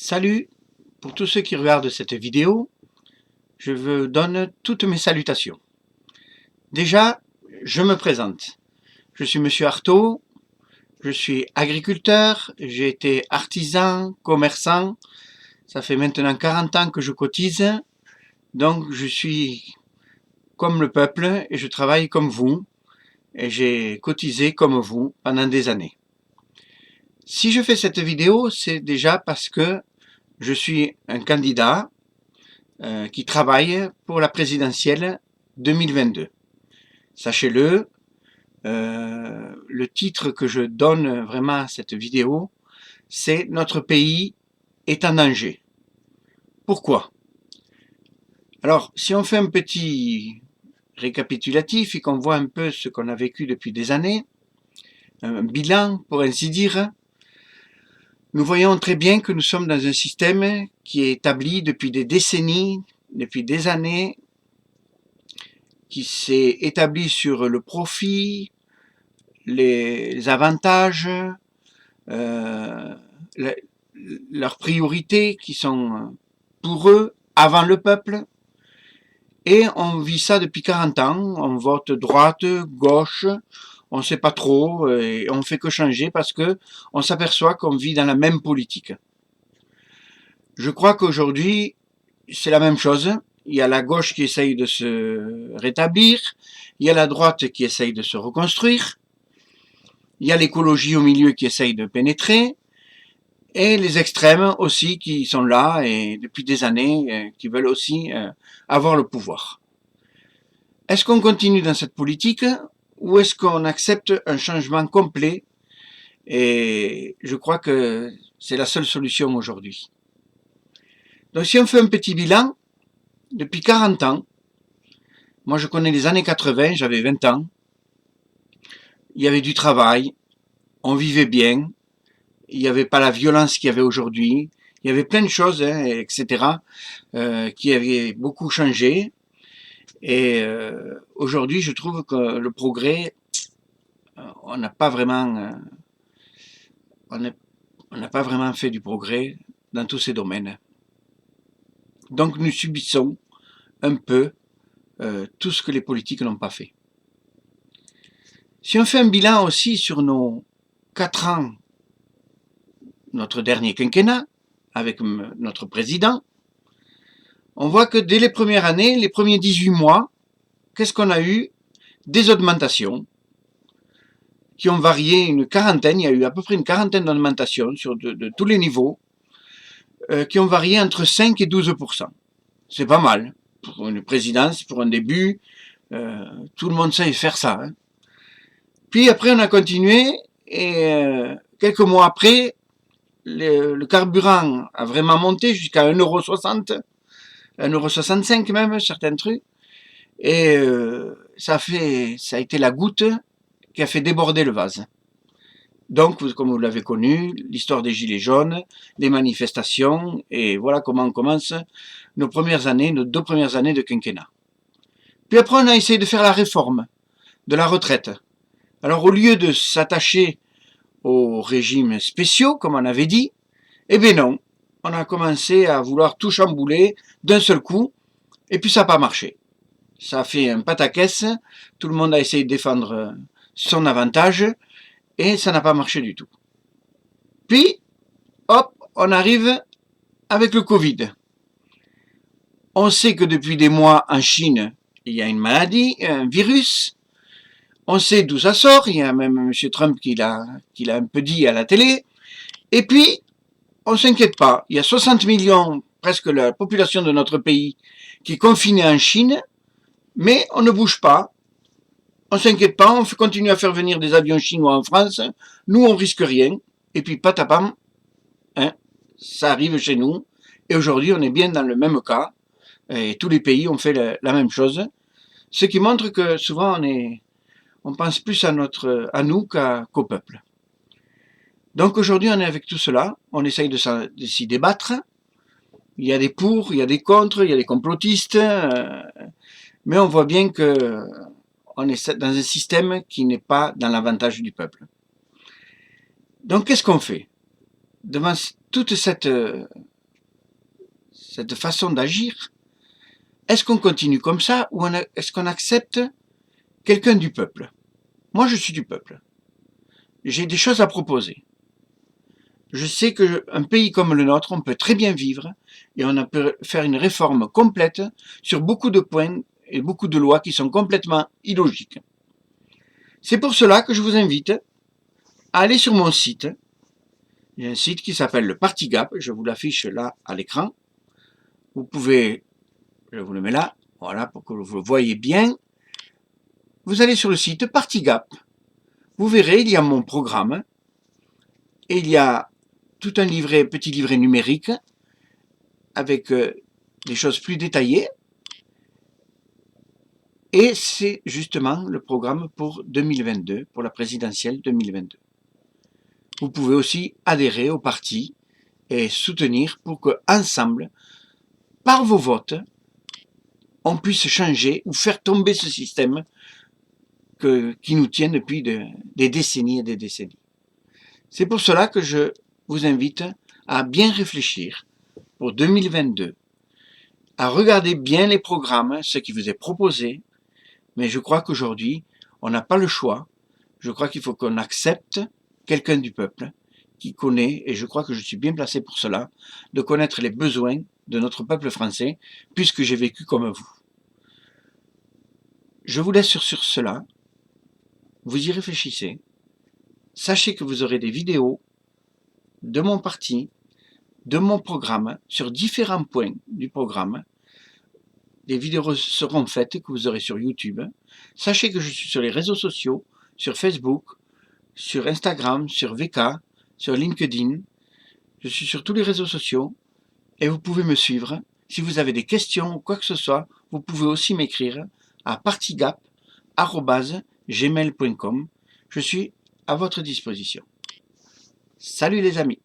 Salut, pour tous ceux qui regardent cette vidéo, je vous donne toutes mes salutations. Déjà, je me présente. Je suis Monsieur Artaud, je suis agriculteur, j'ai été artisan, commerçant, ça fait maintenant 40 ans que je cotise, donc je suis comme le peuple et je travaille comme vous, et j'ai cotisé comme vous pendant des années. Si je fais cette vidéo, c'est déjà parce que je suis un candidat qui travaille pour la présidentielle 2022. Sachez-le, le titre que je donne vraiment à cette vidéo, c'est « Notre pays est en danger ». Pourquoi? Alors, si on fait un petit récapitulatif et qu'on voit un peu ce qu'on a vécu depuis des années, un bilan pour ainsi dire, nous voyons très bien que nous sommes dans un système qui est établi depuis des décennies, depuis des années, qui s'est établi sur le profit, les avantages, euh, leurs priorités qui sont pour eux avant le peuple. Et on vit ça depuis 40 ans, on vote droite, gauche, on ne sait pas trop, et on fait que changer parce que on s'aperçoit qu'on vit dans la même politique. Je crois qu'aujourd'hui, c'est la même chose. Il y a la gauche qui essaye de se rétablir, il y a la droite qui essaye de se reconstruire, il y a l'écologie au milieu qui essaye de pénétrer, et les extrêmes aussi qui sont là et depuis des années, qui veulent aussi avoir le pouvoir. Est-ce qu'on continue dans cette politique ou est-ce qu'on accepte un changement complet? Et je crois que c'est la seule solution aujourd'hui. Donc si on fait un petit bilan, depuis 40 ans, moi je connais les années 80, j'avais 20 ans, il y avait du travail, on vivait bien, il n'y avait pas la violence qu'il y avait aujourd'hui, il y avait plein de choses, etc., qui avaient beaucoup changé. Et aujourd'hui, je trouve que le progrès, on n'a pas vraiment, on n'a pas vraiment fait du progrès dans tous ces domaines. Donc nous subissons un peu tout ce que les politiques n'ont pas fait. Si on fait un bilan aussi sur nos 4 ans, notre dernier quinquennat, avec notre président, on voit que dès les premières années, les premiers 18 mois, qu'est-ce qu'on a eu? Des augmentations qui ont varié une quarantaine, il y a eu à peu près une quarantaine d'augmentations de tous les niveaux, qui ont varié entre 5 et 12%. C'est pas mal. Pour une présidence, pour un début, tout le monde sait faire ça. Hein. Puis après, on a continué, et quelques mois après, le carburant a vraiment monté jusqu'à 1,60 €, 1,65 € même, certains trucs. Et ça a été la goutte qui a fait déborder le vase. Donc, comme vous l'avez connu, l'histoire des Gilets jaunes, les manifestations, et voilà comment on commence nos 2 premières années de quinquennat. Puis après, on a essayé de faire la réforme de la retraite. Alors, au lieu de s'attacher aux régimes spéciaux, comme on avait dit, eh bien non, on a commencé à vouloir tout chambouler d'un seul coup, et puis ça n'a pas marché. Ça a fait un pataquès, tout le monde a essayé de défendre son avantage, et ça n'a pas marché du tout. Puis, hop, on arrive avec le Covid. On sait que depuis des mois en Chine, il y a une maladie, un virus. On sait d'où ça sort, il y a même M. Trump qui l'a un peu dit à la télé. Et puis, on ne s'inquiète pas, il y a 60 millions, presque la population de notre pays, qui est confinée en Chine, mais on ne bouge pas. On ne s'inquiète pas, on continue à faire venir des avions chinois en France, nous on risque rien, et puis patapam, hein, ça arrive chez nous, et aujourd'hui on est bien dans le même cas, et tous les pays ont fait la même chose, ce qui montre que souvent on pense plus à nous qu'au peuple. Donc aujourd'hui on est avec tout cela, on essaye de s'y débattre, il y a des pour, il y a des contre, il y a des complotistes, mais on voit bien que on est dans un système qui n'est pas dans l'avantage du peuple. Donc qu'est-ce qu'on fait? Devant toute cette cette façon d'agir, est-ce qu'on continue comme ça ou est-ce qu'on accepte quelqu'un du peuple? Moi, je suis du peuple. J'ai des choses à proposer. Je sais qu'un pays comme le nôtre, on peut très bien vivre et on peut faire une réforme complète sur beaucoup de points et beaucoup de lois qui sont complètement illogiques. C'est pour cela que je vous invite à aller sur mon site. Il y a un site qui s'appelle le Parti Gap, je vous l'affiche là à l'écran. Vous pouvez, je vous le mets là, voilà, pour que vous le voyez bien. Vous allez sur le site Parti Gap. Vous verrez, il y a mon programme et il y a tout un petit livret numérique avec des choses plus détaillées. Et c'est justement le programme pour 2022, pour la présidentielle 2022. Vous pouvez aussi adhérer au parti et soutenir pour que, ensemble, par vos votes, on puisse changer ou faire tomber ce système qui nous tient depuis des décennies et des décennies. C'est pour cela que je vous invite à bien réfléchir pour 2022, à regarder bien les programmes, ce qui vous est proposé, mais je crois qu'aujourd'hui, on n'a pas le choix. Je crois qu'il faut qu'on accepte quelqu'un du peuple qui connaît, et je crois que je suis bien placé pour cela, de connaître les besoins de notre peuple français, puisque j'ai vécu comme vous. Je vous laisse sur cela. Vous y réfléchissez. Sachez que vous aurez des vidéos de mon parti, de mon programme, sur différents points du programme. Des vidéos seront faites que vous aurez sur YouTube. Sachez que je suis sur les réseaux sociaux, sur Facebook, sur Instagram, sur VK, sur LinkedIn. Je suis sur tous les réseaux sociaux et vous pouvez me suivre. Si vous avez des questions ou quoi que ce soit, vous pouvez aussi m'écrire à partigap@gmail.com. Je suis à votre disposition. Salut les amis!